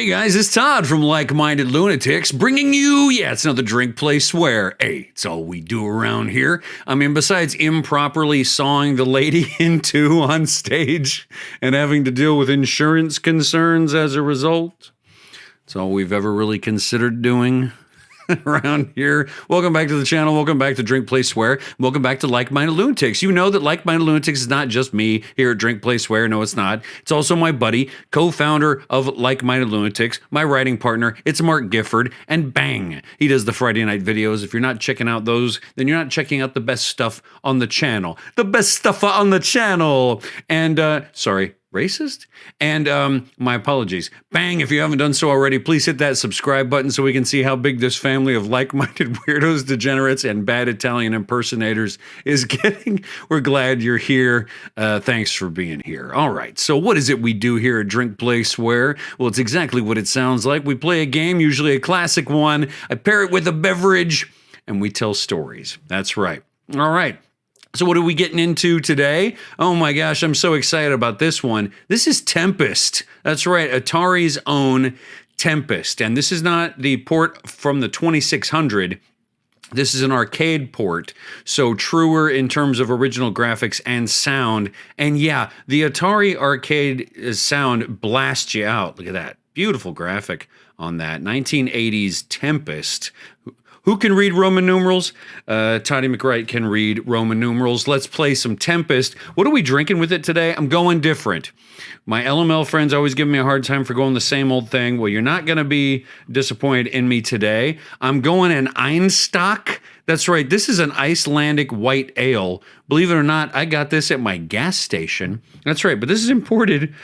Hey guys, it's Todd from Like Minded Lunatics, bringing you, it's another drink, play, swear. Hey, it's all we do around here. I mean, besides improperly sawing the lady in two on stage and having to deal with insurance concerns as a result, it's all we've ever really considered doing around here. Welcome back to the channel. Welcome back to Drink, Play, Swear. Welcome back to Like Minded Lunatics. You know that Like Minded Lunatics is not just me here at Drink, Play, Swear. No, it's not. It's also my buddy, co-founder of Like Minded Lunatics, my writing partner. It's Mark Gifford, and bang, he does the Friday night videos. If you're not checking out those, then you're not checking out the best stuff on the channel. The best stuff on the channel. And, sorry, racist? And my apologies. Bang, if you haven't done so already, please hit that subscribe button so we can see how big this family of like-minded weirdos, degenerates, and bad Italian impersonators is getting. We're glad you're here. Thanks for being here. All right, so what is it we do here at Drink, Play, Swear? Well, it's exactly what it sounds like. We play a game, usually a classic one. I pair it with a beverage, and we tell stories. That's right. All right. So what are we getting into today? Oh my gosh, I'm so excited about this one. This is Tempest. That's right, Atari's own Tempest. And this is not the port from the 2600. This is an arcade port, so truer in terms of original graphics and sound. And yeah, the Atari arcade sound blasts you out. Look at that. Beautiful graphic on that. 1980s Tempest. Who can read Roman numerals? Toddy McWright can read Roman numerals. Let's play some Tempest. What are we drinking with it today? I'm going different. My LML friends always give me a hard time for going the same old thing. Well, you're not going to be disappointed in me today. I'm going an Einstock. That's right. This is an Icelandic white ale. Believe it or not, I got this at my gas station. That's right. But this is imported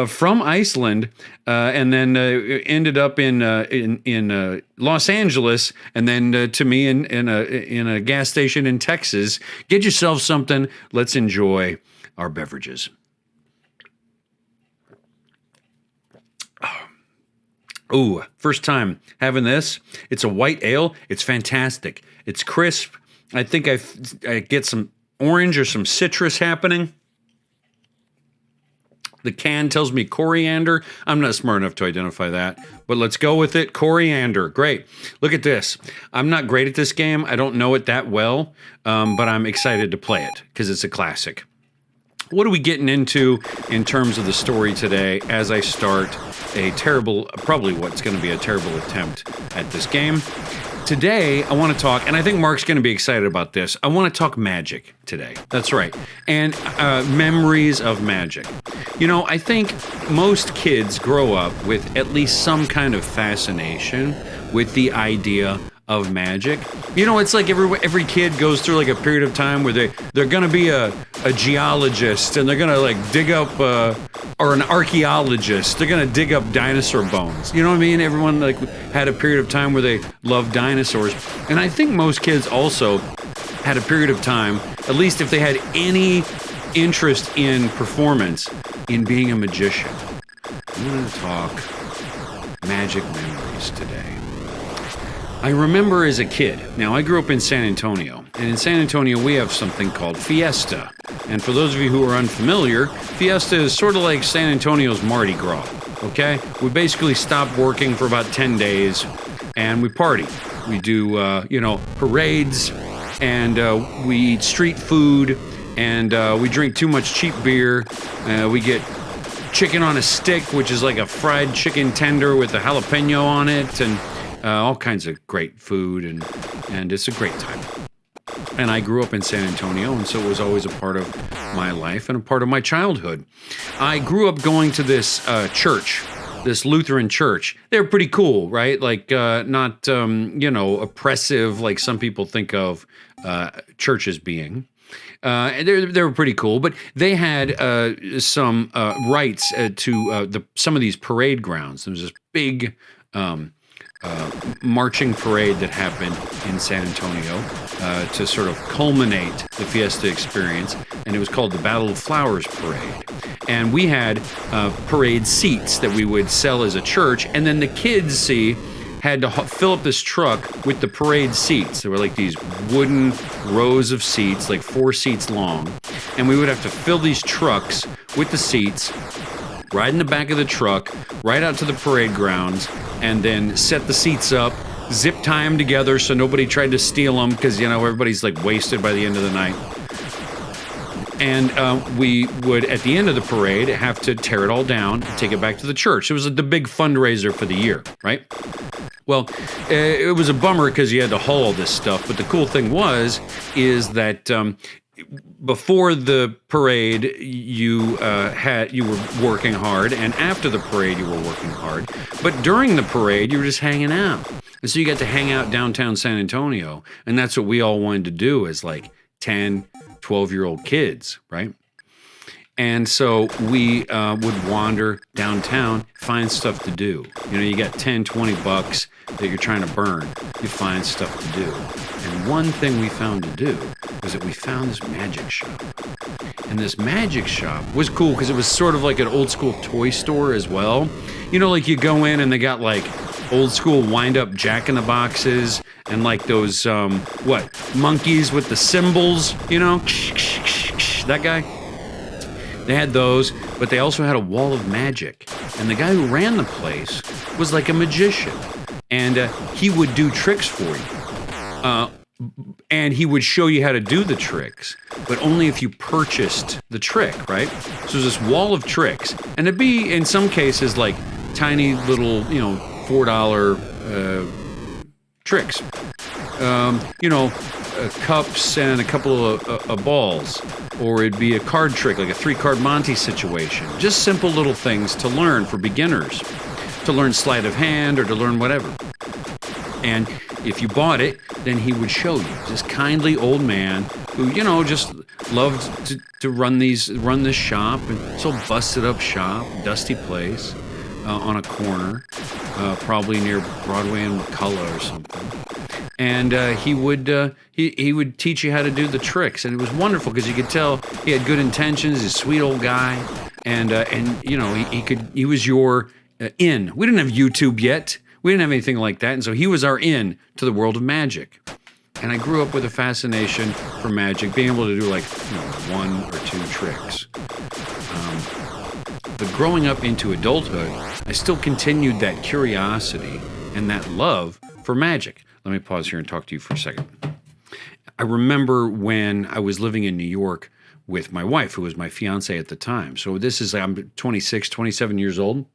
from Iceland and then ended up in Los Angeles, and then to me in a gas station in Texas. Get yourself something. Let's enjoy our beverages. Ooh, first time having this. It's a white ale. It's fantastic. It's crisp. I think I get some orange or some citrus happening. The can tells me coriander. I'm not smart enough to identify that, but let's go with it. Coriander. Great. Look at this. I'm not great at this game. I don't know it that well, but I'm excited to play it because it's a classic. What are we getting into in terms of the story today as I start a terrible, probably what's going to be a terrible attempt at this game? Today, I want to talk, and I think Mark's going to be excited about this. I want to talk magic today. That's right. And memories of magic. You know, I think most kids grow up with at least some kind of fascination with the idea of magic. You know, it's like every kid goes through like a period of time where they're gonna be a geologist, and they're gonna like dig up or an archaeologist. They're gonna dig up dinosaur bones. You know what I mean? Everyone like had a period of time where they loved dinosaurs. And I think most kids also had a period of time, at least if they had any interest in performance, in being a magician. I'm gonna talk magic memories today. I remember as a kid, now I grew up in San Antonio, and in San Antonio we have something called Fiesta. And for those of you who are unfamiliar, Fiesta is sort of like San Antonio's Mardi Gras, okay? We basically stop working for about 10 days, and we party. We do, parades, and we eat street food, and we drink too much cheap beer. We get chicken on a stick, which is like a fried chicken tender with a jalapeno on it, and all kinds of great food, and it's a great time. And I grew up in San Antonio, and so it was always a part of my life and a part of my childhood. I grew up going to this church, this Lutheran church. They were pretty cool, right? Like not, oppressive like some people think of churches being. They were pretty cool, but they had some rights to some of these parade grounds. There was this big marching parade that happened in San Antonio to sort of culminate the Fiesta experience, and it was called the Battle of Flowers Parade. And we had parade seats that we would sell as a church, and then the kids, had to fill up this truck with the parade seats. There were like these wooden rows of seats, like 4 seats long, and we would have to fill these trucks with the seats, ride in the back of the truck, right out to the parade grounds, and then set the seats up, zip tie them together so nobody tried to steal them because, everybody's like wasted by the end of the night. And we would, at the end of the parade, have to tear it all down and take it back to the church. It was the big fundraiser for the year, right? Well, it was a bummer because you had to haul all this stuff. But the cool thing is that before the parade, you were working hard, and after the parade, you were working hard. But during the parade, you were just hanging out. And so you got to hang out downtown San Antonio, and that's what we all wanted to do as like 10, 12-year-old kids, right? And so we would wander downtown, find stuff to do. You got 10, 20 bucks that you're trying to burn. You find stuff to do. And one thing we found to do was that we found this magic shop. And this magic shop was cool because it was sort of like an old school toy store as well. Like you go in and they got like old school wind-up jack-in-the-boxes and like those, monkeys with the cymbals, that guy? They had those, but they also had a wall of magic. And the guy who ran the place was like a magician. And he would do tricks for you. And he would show you how to do the tricks, but only if you purchased the trick, right? So there's this wall of tricks. And it'd be, in some cases, like tiny little, $4 tricks. Cups and a couple of balls. Or it'd be a card trick, like a 3-card Monte situation. Just simple little things to learn for beginners. To learn sleight of hand or to learn whatever. And if you bought it, then he would show you. This kindly old man who, just loved to run this shop. And so busted up shop, dusty place on a corner, probably near Broadway and McCullough or something. And he would teach you how to do the tricks, and it was wonderful because you could tell he had good intentions. He's a sweet old guy, and he was your in. We didn't have YouTube yet. We didn't have anything like that, and so he was our in to the world of magic. And I grew up with a fascination for magic, being able to do like 1 or 2 tricks. But growing up into adulthood, I still continued that curiosity and that love for magic. Let me pause here and talk to you for a second. I remember when I was living in New York with my wife, who was my fiance at the time. So I'm 26, 27 years old.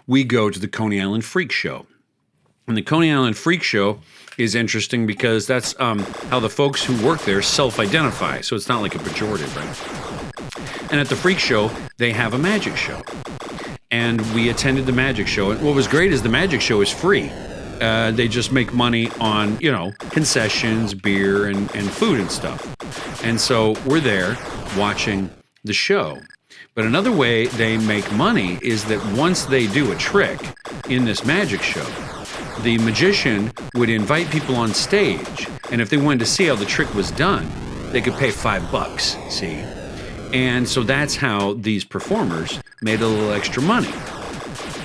We go to the Coney Island Freak Show. And the Coney Island Freak Show is interesting because that's how the folks who work there self-identify. So it's not like a pejorative, right? And at the Freak Show, they have a magic show. And we attended the magic show. And what was great is the magic show is free. They just make money on, concessions, beer, and food and stuff. And so we're there watching the show. But another way they make money is that once they do a trick in this magic show, the magician would invite people on stage. And if they wanted to see how the trick was done, they could pay $5, see? And so that's how these performers made a little extra money.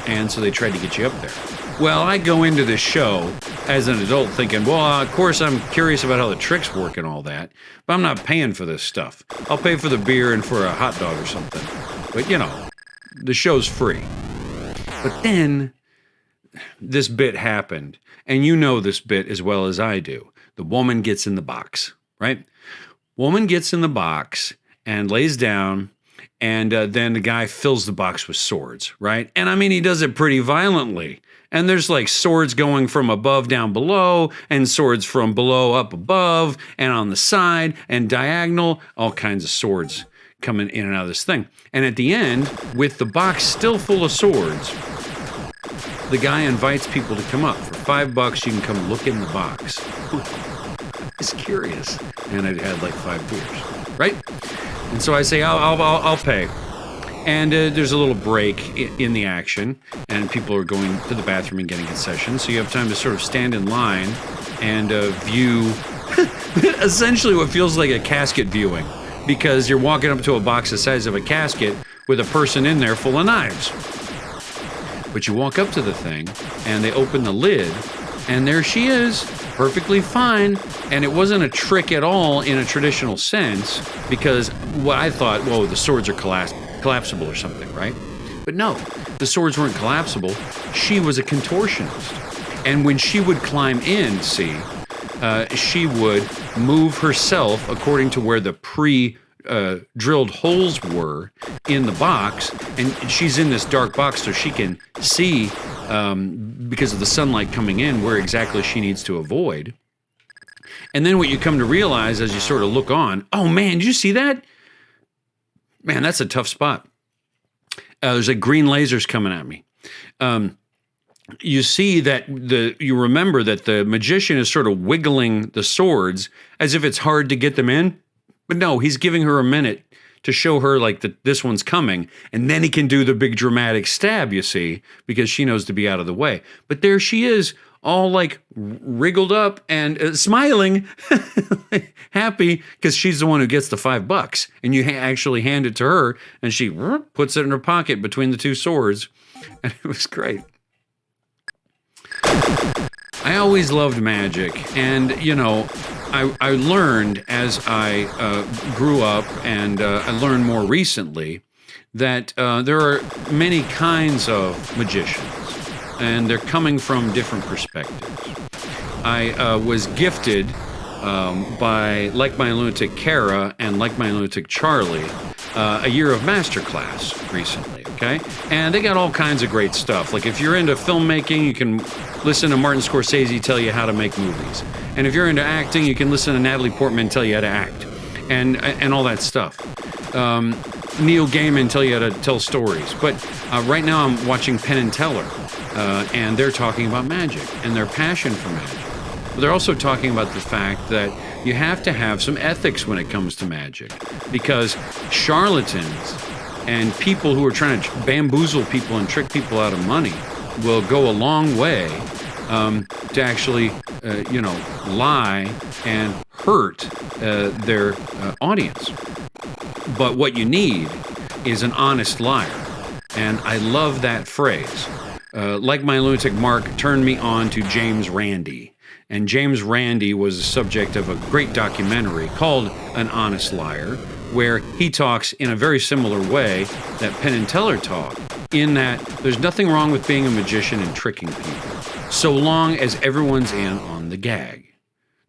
And so they tried to get you up there. Well, I go into this show as an adult thinking, well, of course I'm curious about how the tricks work and all that, but I'm not paying for this stuff. I'll pay for the beer and for a hot dog or something. But, the show's free. But then this bit happened, and you know this bit as well as I do. The woman gets in the box, right? Woman gets in the box and lays down, and then the guy fills the box with swords, right? And I mean, he does it pretty violently. And there's like swords going from above down below, and swords from below up above, and on the side, and diagonal, all kinds of swords coming in and out of this thing. And at the end, with the box still full of swords, the guy invites people to come up. For $5, you can come look in the box. It's curious. And I had like 5 beers, right? And so I say, I'll pay. And there's a little break in the action, and people are going to the bathroom and getting concessions. So you have time to sort of stand in line and view essentially what feels like a casket viewing, because you're walking up to a box the size of a casket with a person in there full of knives. But you walk up to the thing, and they open the lid, And there she is, perfectly fine. And it wasn't a trick at all in a traditional sense, because what I thought, whoa, the swords are collapsible or something, right? But no, the swords weren't collapsible. She was a contortionist. And when she would climb in, she would move herself according to where the drilled holes were in the box, and she's in this dark box so she can see, because of the sunlight coming in, where exactly she needs to avoid. And then what you come to realize as you sort of look on, oh man, did you see that? Man, that's a tough spot. There's like green lasers coming at me. You see that you remember that the magician is sort of wiggling the swords as if it's hard to get them in. But no, he's giving her a minute to show her like that this one's coming, and then he can do the big dramatic stab, you see, because she knows to be out of the way. But there she is, all like wriggled up and smiling, happy, because she's the one who gets the $5, and you actually hand it to her, and she puts it in her pocket between the two swords, and it was great. I always loved magic, and I learned as I grew up, and I learned more recently that there are many kinds of magicians, and they're coming from different perspectives. I was gifted by Like Minded Lunatic Kara and Like Minded Lunatic Charlie a year of masterclass recently, okay? And they got all kinds of great stuff. Like if you're into filmmaking, you can listen to Martin Scorsese tell you how to make movies. And if you're into acting, you can listen to Natalie Portman tell you how to act and all that stuff. Neil Gaiman tell you how to tell stories. But right now I'm watching Penn and Teller, and they're talking about magic and their passion for magic. But they're also talking about the fact that you have to have some ethics when it comes to magic, because charlatans and people who are trying to bamboozle people and trick people out of money will go a long way to actually, lie and hurt their audience. But what you need is an honest liar. And I love that phrase. Like My Lunatic Mark turned me on to James Randi. And James Randi was the subject of a great documentary called An Honest Liar, where he talks in a very similar way that Penn and Teller talk, in that there's nothing wrong with being a magician and tricking people, so long as everyone's in on the gag.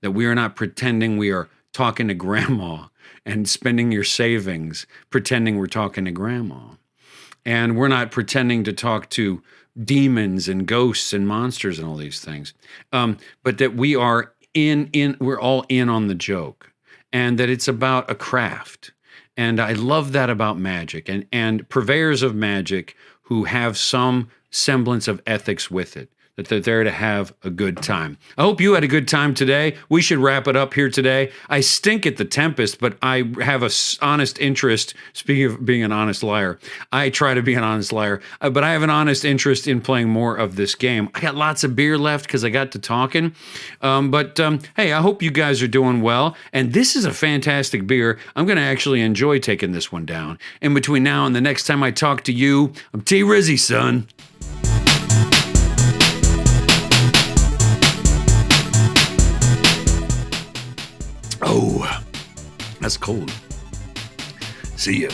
That we are not pretending we are talking to grandma and spending your savings pretending we're talking to grandma. And we're not pretending to talk to demons and ghosts and monsters and all these things, but that we are we're all in on the joke, and that it's about a craft. And I love that about magic and purveyors of magic who have some semblance of ethics with it, that they're there to have a good time. I hope you had a good time today. We should wrap it up here today. I stink at the Tempest, but I have a honest interest. Speaking of being an honest liar, I try to be an honest liar, but I have an honest interest in playing more of this game. I got lots of beer left because I got to talking. Hey, I hope you guys are doing well. And this is a fantastic beer. I'm going to actually enjoy taking this one down. In between now and the next time I talk to you, I'm T. Rizzy, son. Oh, that's cold. See ya.